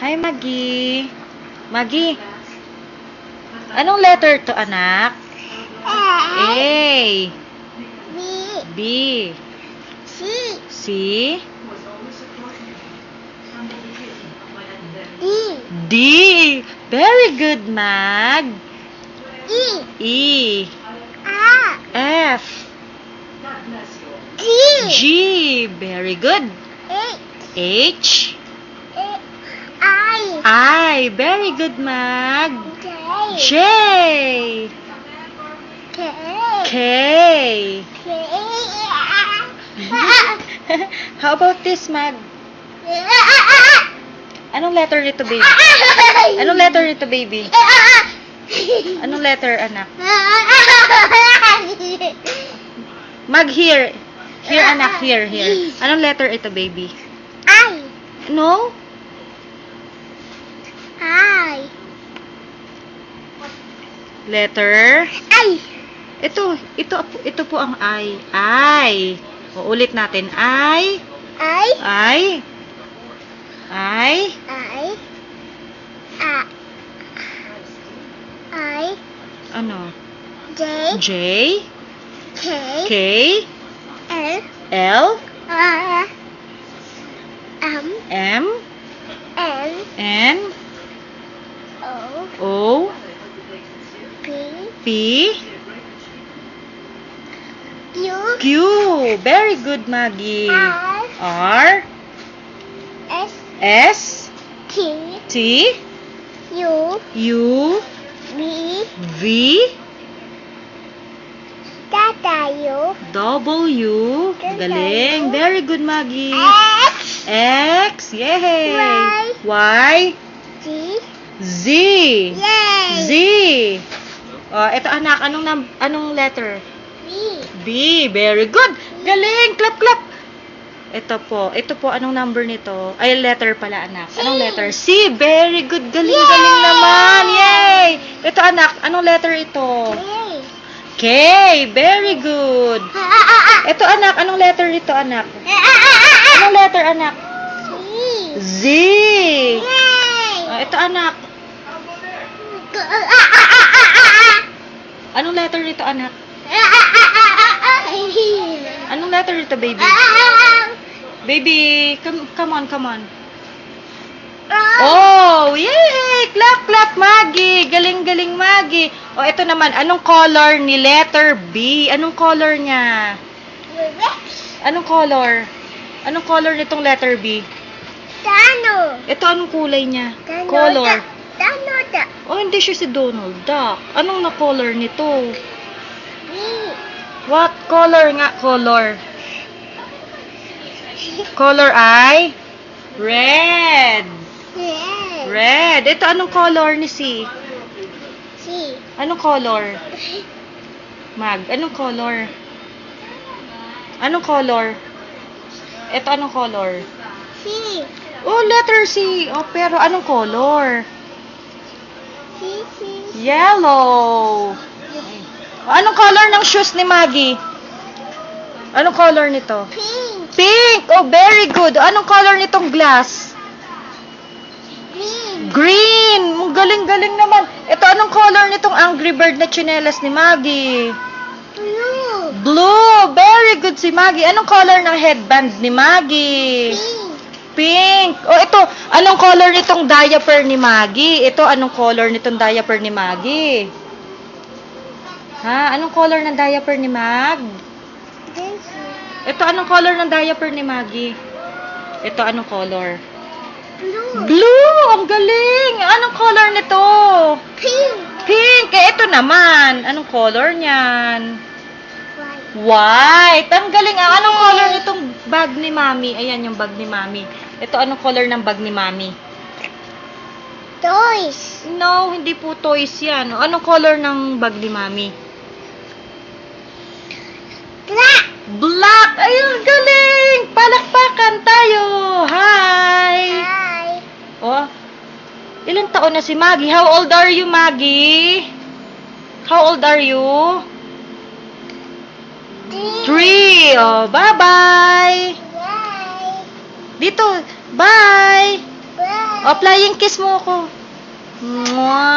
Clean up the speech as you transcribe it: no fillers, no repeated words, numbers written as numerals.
Hi, Maggie. Maggie, anong letter to, anak? A. B. C. D. Very good, Mag. E. F. G. Very good. H. I. Very good, Mag. J. K. How about this, Mag? Anong letter nito, baby? Anong letter nito, baby? Anong letter, anak? Mag, here. Here, anak. Here. Anong letter ito, baby? No? Letter? Ito po ang I. I. O, ulit natin. I. Ano? J. K. L. M. N. O. P. Q. Very good, Maggie. R. S. T. U. V. W. Galing. Very good, Maggie. X. Yay. Y. Z. Z. Oh, ito, anak. Anong letter? B. Very good. Galing. Clap. Ito po, anong number nito? Ay, letter pala, anak. Anong letter? C. Very good. Galing naman. Yay! Ito, anak. Anong letter ito? K. Very good. Ito, anak. Anong letter nito, anak? Anong letter, anak? Z. Ito, anak. Anong letter nito, anak? Anong letter nito, baby? Baby, come on. Oh, yay! Clap, Maggie. Galing, Maggie. Oh, ito naman. Anong color ni letter B? Anong color niya? Anong color? Anong color nitong letter B? Ito, anong kulay niya? Color. Oh, hindi siya si Donald Duck. Anong na-color nito? What color nga? Color. Color ay? Red. Ito, anong color ni C? Anong color? Mag, anong color? Anong color? Ito, anong color? Oh, letter C. Oh, pero anong color? Yellow. Anong color ng shoes ni Maggie? Anong color nito? Pink. Oh, very good. Anong color nitong glass? Green. Galing naman. Ito, anong color nitong Angry Bird na tsinelas ni Maggie? Blue. Very good si Maggie. Anong color ng headband ni Maggie? Pink. Oh, ito, anong color nitong diaper ni Maggie? Ito, anong color nitong diaper ni Maggie? Ha? Anong color ng diaper ni Mag? Ito, anong color ng diaper ni Maggie? Ito, anong color? Blue! Ang galing! Anong color nito? Pink! Ito naman. Anong color niyan? White! Ang galing! Anong color nitong bag ni Mami? Ayan yung bag ni Mami. Ito, anong color ng bag ni Mami? Toys. No, hindi po toys yan. Anong color ng bag ni Mami? Black! Ayun, galing! Palakpakan tayo! Hi! Oh, ilang taon na si Maggie? How old are you, Maggie? How old are you? 3. Oh, bye-bye! Bye. Dito, bye! O, flying kiss mo ako. Mwah.